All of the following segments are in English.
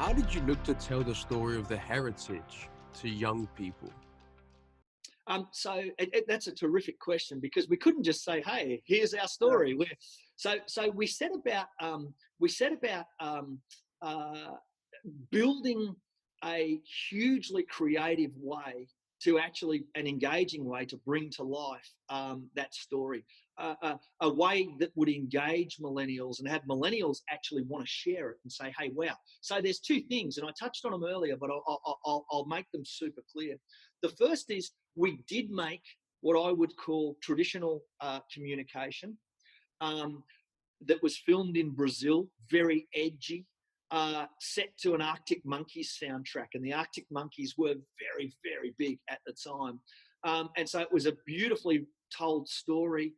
How did you look to tell the story of the heritage to young people? That's a terrific question because we couldn't just say, "Hey, here's our Yeah. story." So we set about uh, building a hugely creative way to actually an engaging way to bring to life that story, a way that would engage millennials and have millennials actually want to share it and say, "Hey, wow!" So there's two things, and I touched on them earlier, but I'll make them super clear. The first is we did make what I would call traditional communication um, that was filmed in Brazil, very edgy, set to an Arctic Monkeys soundtrack. And the Arctic Monkeys were very, very big at the time. And so it was a beautifully told story,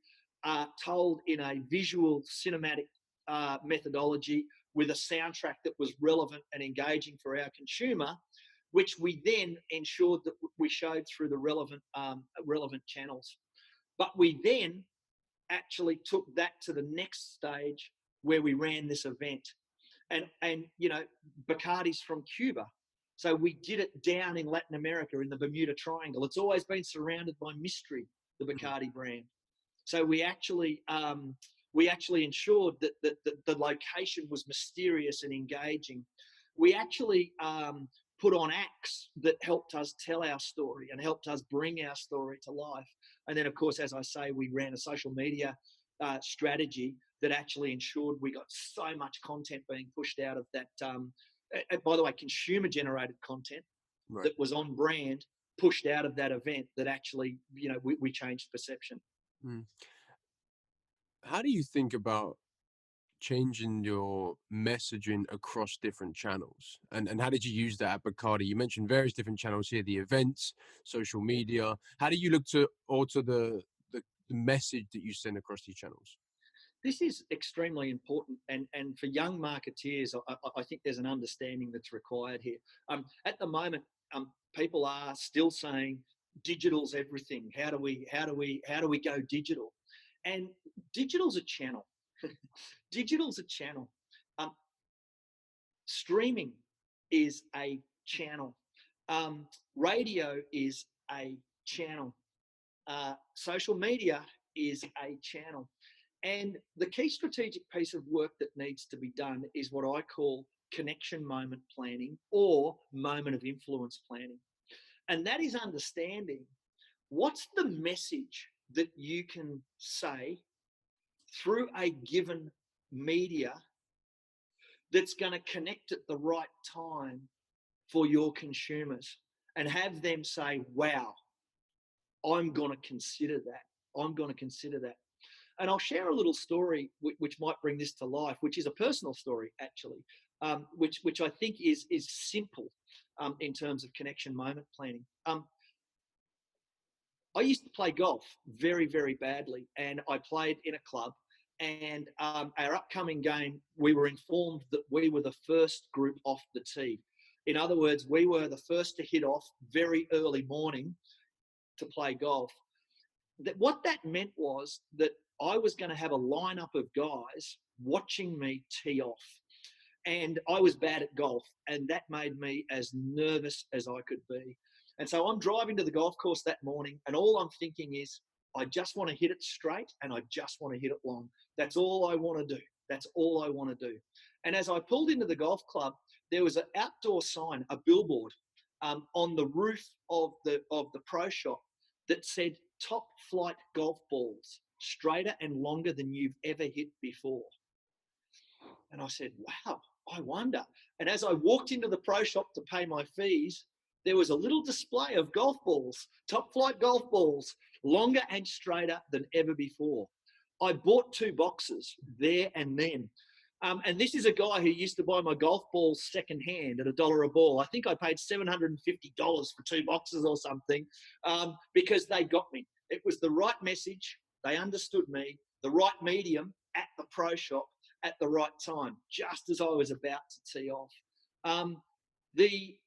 told in a visual cinematic methodology with a soundtrack that was relevant and engaging for our consumer, which we then ensured that we showed through the relevant channels. But we then actually took that to the next stage where we ran this event. And Bacardi's from Cuba. So we did it down in Latin America in the Bermuda Triangle. It's always been surrounded by mystery, the Bacardi brand. So we actually ensured that the location was mysterious and engaging. We actually put on acts that helped us tell our story and helped us bring our story to life. And then, of course, as I say, we ran a social media strategy that actually ensured we got so much content being pushed out of that. By the way, consumer-generated content Right. that was on brand pushed out of that event that actually, we changed perception. Mm. How do you think about changing your messaging across different channels? And how did you use that at Bacardi? You mentioned various different channels here, the events, social media. How do you look to alter the message that you send across these channels? This is extremely important, and for young marketeers, I think there's an understanding that's required here. At the moment, people are still saying digital's everything. How do we go digital? And digital's a channel. Digital's a channel. Um, Streaming is a channel. Radio is a channel. Social media is a channel. And the key strategic piece of work that needs to be done is what I call connection moment planning or moment of influence planning. And that is understanding what's the message that you can say through a given media that's going to connect at the right time for your consumers and have them say, wow, I'm going to consider that. I'm going to consider that. And I'll share a little story which might bring this to life, which is a personal story actually, which I think is simple in terms of connection moment planning. I used to play golf very, very badly, and I played in a club. And our upcoming game, we were informed that we were the first group off the tee. In other words, we were the first to hit off very early morning to play golf. What that meant was that I was going to have a lineup of guys watching me tee off. And I was bad at golf, and that made me as nervous as I could be. And so I'm driving to the golf course that morning, and all I'm thinking is, I just want to hit it straight and I just want to hit it long. That's all I want to do. That's all I want to do. And as I pulled into the golf club, there was an outdoor sign, a billboard on the roof of the pro shop that said top flight golf balls, straighter and longer than you've ever hit before. And I said, wow, I wonder. And as I walked into the pro shop to pay my fees, there was a little display of golf balls, top flight golf balls, longer and straighter than ever before. I bought 2 boxes there and then. And this is a guy who used to buy my golf balls secondhand at $1 a ball. I think I paid $750 for 2 boxes or something because they got me. It was the right message. They understood me, the right medium at the pro shop at the right time, just as I was about to tee off. The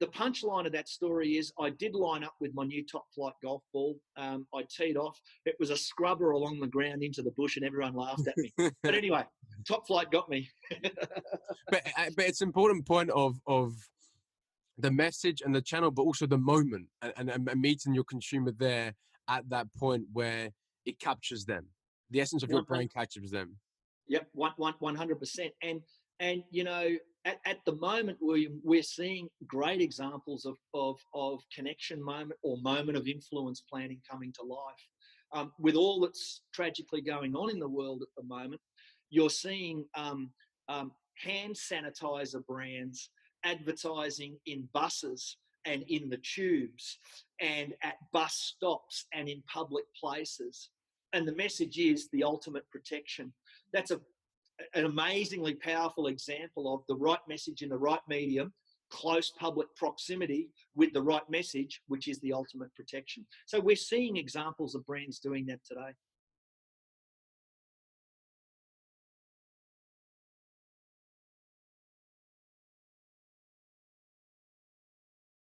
punchline of that story is I did line up with my new top flight golf ball. I teed off. It was a scrubber along the ground into the bush, and everyone laughed at me. But anyway, Top Flight got me. But it's an important point of the message and the channel, but also the moment and meeting your consumer there at that point where it captures them. The essence of your brand captures them. Yep, 100%. And you know, at the moment we're seeing great examples of connection moment or moment of influence planning coming to life. With all that's tragically going on in the world at the moment, you're seeing hand sanitizer brands advertising in buses and in the tubes and at bus stops and in public places. And the message is the ultimate protection. That's an amazingly powerful example of the right message in the right medium, close public proximity with the right message, which is the ultimate protection. So we're seeing examples of brands doing that today.